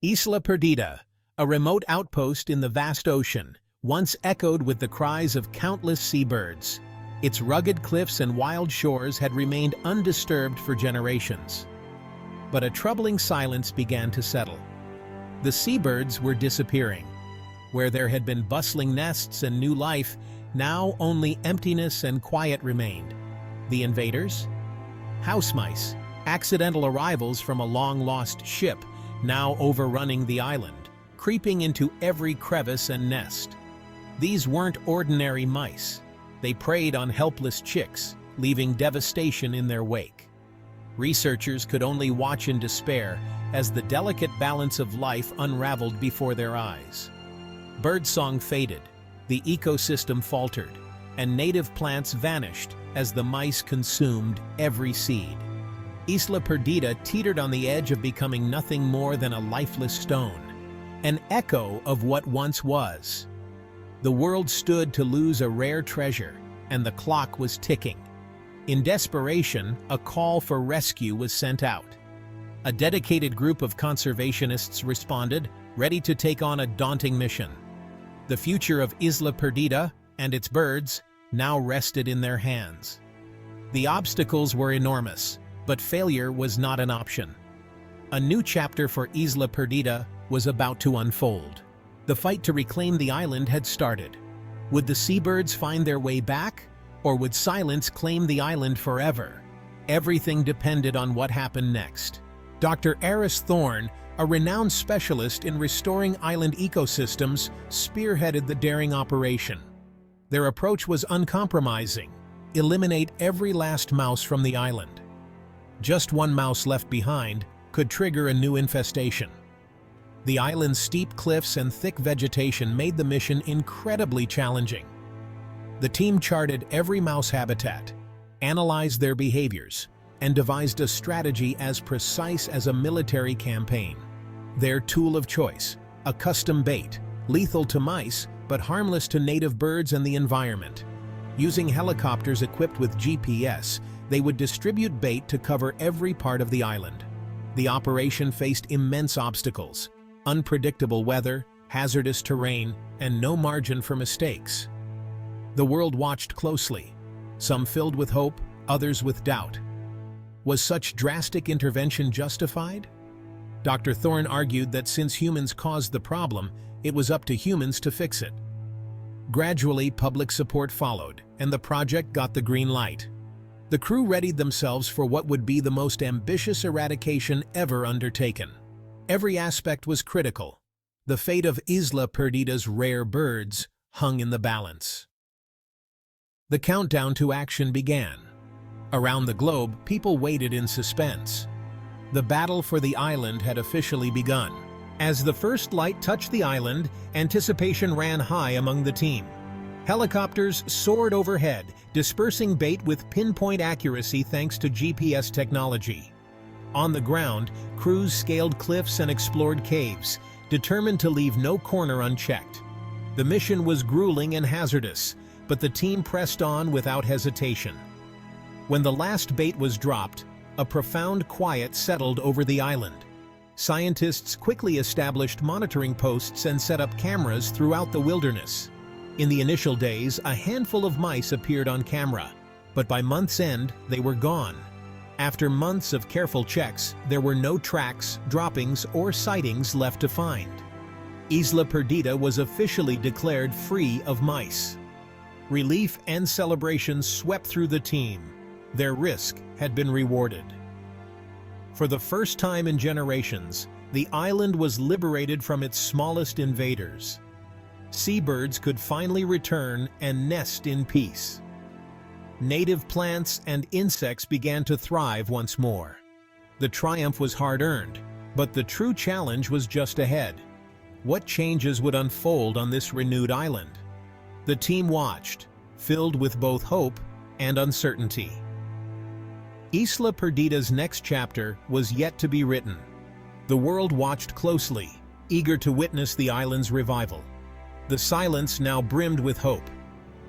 Isla Perdida, a remote outpost in the vast ocean, once echoed with the cries of countless seabirds. Its rugged cliffs and wild shores had remained undisturbed for generations. But a troubling silence began to settle. The seabirds were disappearing. Where there had been bustling nests and new life, now only emptiness and quiet remained. The invaders? House mice, accidental arrivals from a long-lost ship, now overrunning the island, creeping into every crevice and nest. These weren't ordinary mice. They preyed on helpless chicks, leaving devastation in their wake. Researchers could only watch in despair as the delicate balance of life unraveled before their eyes. Birdsong faded, the ecosystem faltered, and native plants vanished as the mice consumed every seed. Isla Perdida teetered on the edge of becoming nothing more than a lifeless stone, an echo of what once was. The world stood to lose a rare treasure, and the clock was ticking. In desperation, a call for rescue was sent out. A dedicated group of conservationists responded, ready to take on a daunting mission. The future of Isla Perdida and its birds now rested in their hands. The obstacles were enormous, but failure was not an option. A new chapter for Isla Perdida was about to unfold. The fight to reclaim the island had started. Would the seabirds find their way back, or would silence claim the island forever? Everything depended on what happened next. Dr. Eris Thorne, a renowned specialist in restoring island ecosystems, spearheaded the daring operation. Their approach was uncompromising: eliminate every last mouse from the island. Just one mouse left behind could trigger a new infestation. The island's steep cliffs and thick vegetation made the mission incredibly challenging. The team charted every mouse habitat, analyzed their behaviors, and devised a strategy as precise as a military campaign. Their tool of choice, a custom bait, lethal to mice but harmless to native birds and the environment. Using helicopters equipped with GPS, they would distribute bait to cover every part of the island. The operation faced immense obstacles: unpredictable weather, hazardous terrain, and no margin for mistakes. The world watched closely, some filled with hope, others with doubt. Was such drastic intervention justified? Dr. Thorne argued that since humans caused the problem, it was up to humans to fix it. Gradually, public support followed, and the project got the green light. The crew readied themselves for what would be the most ambitious eradication ever undertaken. Every aspect was critical. The fate of Isla Perdida's rare birds hung in the balance. The countdown to action began. Around the globe, people waited in suspense. The battle for the island had officially begun. As the first light touched the island, anticipation ran high among the team. Helicopters soared overhead, dispersing bait with pinpoint accuracy thanks to GPS technology. On the ground, crews scaled cliffs and explored caves, determined to leave no corner unchecked. The mission was grueling and hazardous, but the team pressed on without hesitation. When the last bait was dropped, a profound quiet settled over the island. Scientists quickly established monitoring posts and set up cameras throughout the wilderness. In the initial days, a handful of mice appeared on camera, but by month's end, they were gone. After months of careful checks, there were no tracks, droppings, or sightings left to find. Isla Perdida was officially declared free of mice. Relief and celebration swept through the team. Their risk had been rewarded. For the first time in generations, the island was liberated from its smallest invaders. Seabirds could finally return and nest in peace. Native plants and insects began to thrive once more. The triumph was hard-earned, but the true challenge was just ahead. What changes would unfold on this renewed island? The team watched, filled with both hope and uncertainty. Isla Perdida's next chapter was yet to be written. The world watched closely, eager to witness the island's revival. The silence now brimmed with hope.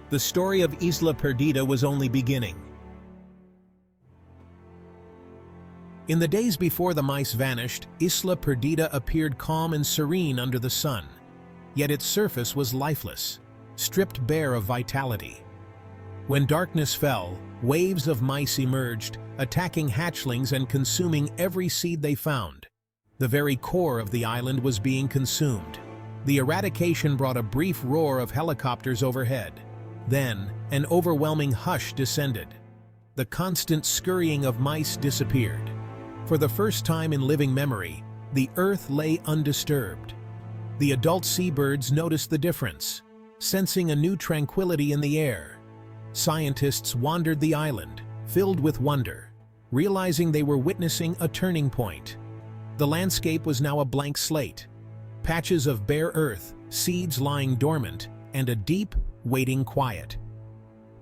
The story of Isla Perdida was only beginning. In the days before the mice vanished, Isla Perdida appeared calm and serene under the sun. Yet its surface was lifeless, stripped bare of vitality. When darkness fell, waves of mice emerged, attacking hatchlings and consuming every seed they found. The very core of the island was being consumed. The eradication brought a brief roar of helicopters overhead. Then, an overwhelming hush descended. The constant scurrying of mice disappeared. For the first time in living memory, the earth lay undisturbed. The adult seabirds noticed the difference, sensing a new tranquility in the air. Scientists wandered the island, filled with wonder, realizing they were witnessing a turning point. The landscape was now a blank slate. Patches of bare earth, seeds lying dormant, and a deep, waiting quiet.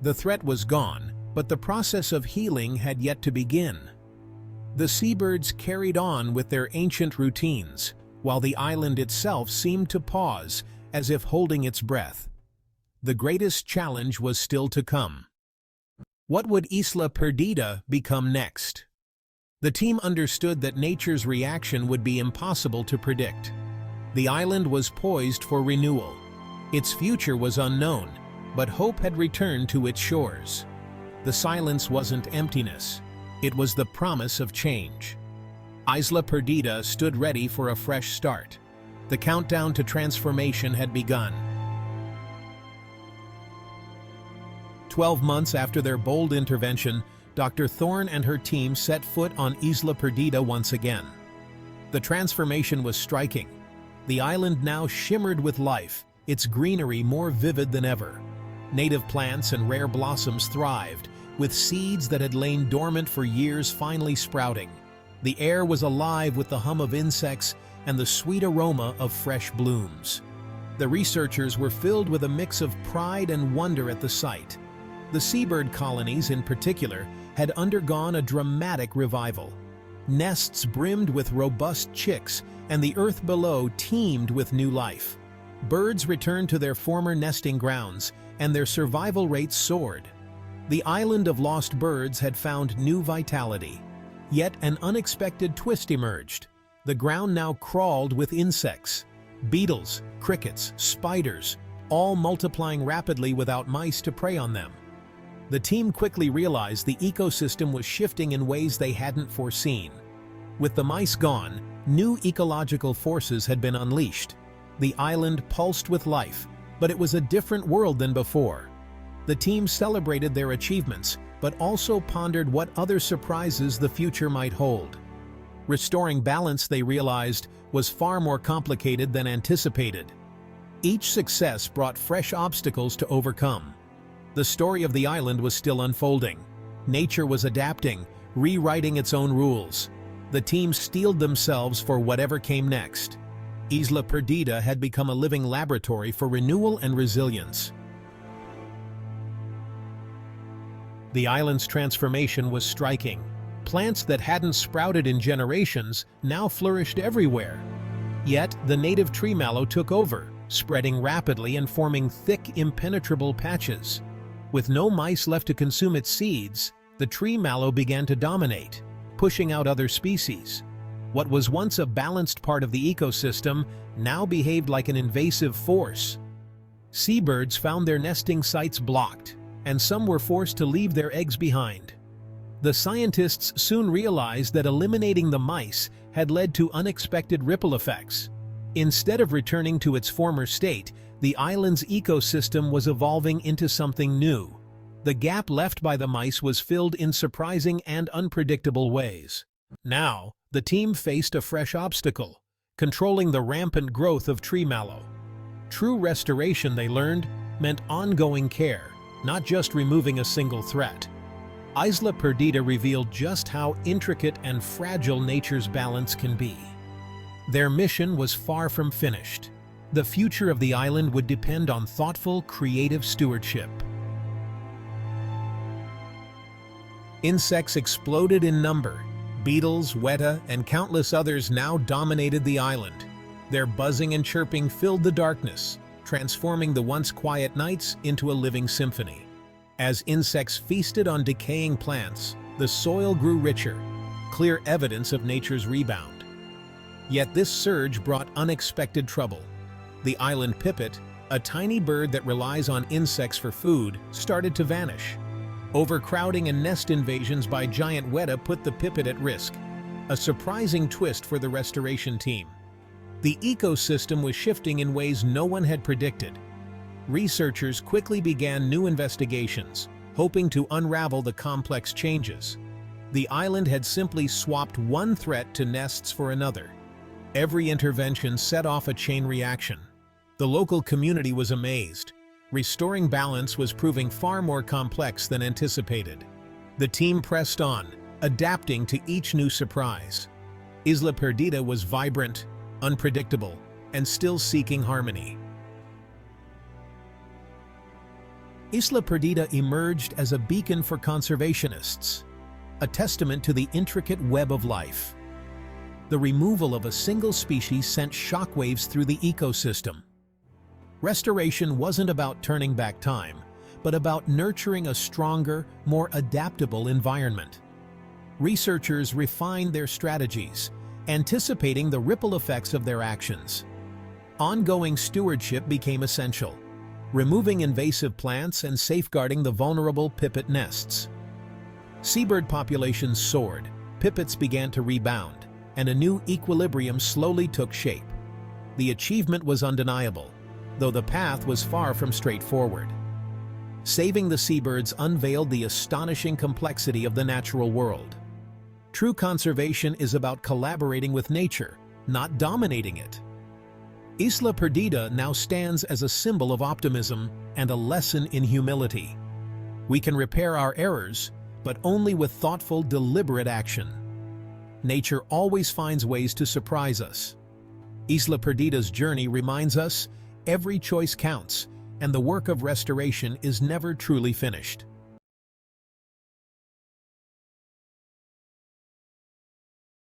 The threat was gone, but the process of healing had yet to begin. The seabirds carried on with their ancient routines, while the island itself seemed to pause, as if holding its breath. The greatest challenge was still to come. What would Isla Perdida become next? The team understood that nature's reaction would be impossible to predict. The island was poised for renewal. Its future was unknown, but hope had returned to its shores. The silence wasn't emptiness. It was the promise of change. Isla Perdida stood ready for a fresh start. The countdown to transformation had begun. 12 months after their bold intervention, Dr. Thorne and her team set foot on Isla Perdida once again. The transformation was striking. The island now shimmered with life, its greenery more vivid than ever. Native plants and rare blossoms thrived, with seeds that had lain dormant for years finally sprouting. The air was alive with the hum of insects and the sweet aroma of fresh blooms. The researchers were filled with a mix of pride and wonder at the sight. The seabird colonies, in particular, had undergone a dramatic revival. Nests brimmed with robust chicks, and the earth below teemed with new life. Birds returned to their former nesting grounds, and their survival rates soared. The island of lost birds had found new vitality. Yet an unexpected twist emerged. The ground now crawled with insects. Beetles, crickets, spiders, all multiplying rapidly without mice to prey on them. The team quickly realized the ecosystem was shifting in ways they hadn't foreseen. With the mice gone, new ecological forces had been unleashed. The island pulsed with life, but it was a different world than before. The team celebrated their achievements, but also pondered what other surprises the future might hold. Restoring balance, they realized, was far more complicated than anticipated. Each success brought fresh obstacles to overcome. The story of the island was still unfolding. Nature was adapting, rewriting its own rules. The team steeled themselves for whatever came next. Isla Perdida had become a living laboratory for renewal and resilience. The island's transformation was striking. Plants that hadn't sprouted in generations now flourished everywhere. Yet, the native tree mallow took over, spreading rapidly and forming thick, impenetrable patches. With no mice left to consume its seeds, the tree mallow began to dominate, pushing out other species. What was once a balanced part of the ecosystem now behaved like an invasive force. Seabirds found their nesting sites blocked, and some were forced to leave their eggs behind. The scientists soon realized that eliminating the mice had led to unexpected ripple effects. Instead of returning to its former state, the island's ecosystem was evolving into something new. The gap left by the mice was filled in surprising and unpredictable ways. Now, the team faced a fresh obstacle: controlling the rampant growth of tree mallow. True restoration, they learned, meant ongoing care, not just removing a single threat. Isla Perdida revealed just how intricate and fragile nature's balance can be. Their mission was far from finished. The future of the island would depend on thoughtful, creative stewardship. Insects exploded in number. Beetles, weta, and countless others now dominated the island. Their buzzing and chirping filled the darkness, transforming the once quiet nights into a living symphony. As insects feasted on decaying plants, the soil grew richer. clear evidence of nature's rebound. Yet this surge brought unexpected trouble. The island pipit, a tiny bird that relies on insects for food, started to vanish. Overcrowding and nest invasions by giant weta put the pipit at risk, a surprising twist for the restoration team. The ecosystem was shifting in ways no one had predicted. Researchers quickly began new investigations, hoping to unravel the complex changes. The island had simply swapped one threat to nests for another. Every intervention set off a chain reaction. The local community was amazed. Restoring balance was proving far more complex than anticipated. The team pressed on, adapting to each new surprise. Isla Perdida was vibrant, unpredictable, and still seeking harmony. Isla Perdida emerged as a beacon for conservationists, a testament to the intricate web of life. The removal of a single species sent shockwaves through the ecosystem. Restoration wasn't about turning back time, but about nurturing a stronger, more adaptable environment. Researchers refined their strategies, anticipating the ripple effects of their actions. Ongoing stewardship became essential, removing invasive plants and safeguarding the vulnerable pipit nests. Seabird populations soared, pipits began to rebound, and a new equilibrium slowly took shape. The achievement was undeniable, though the path was far from straightforward. Saving the seabirds unveiled the astonishing complexity of the natural world. True conservation is about collaborating with nature, not dominating it. Isla Perdida now stands as a symbol of optimism and a lesson in humility. We can repair our errors, but only with thoughtful, deliberate action. Nature always finds ways to surprise us. Isla Perdida's journey reminds us every choice counts, and the work of restoration is never truly finished.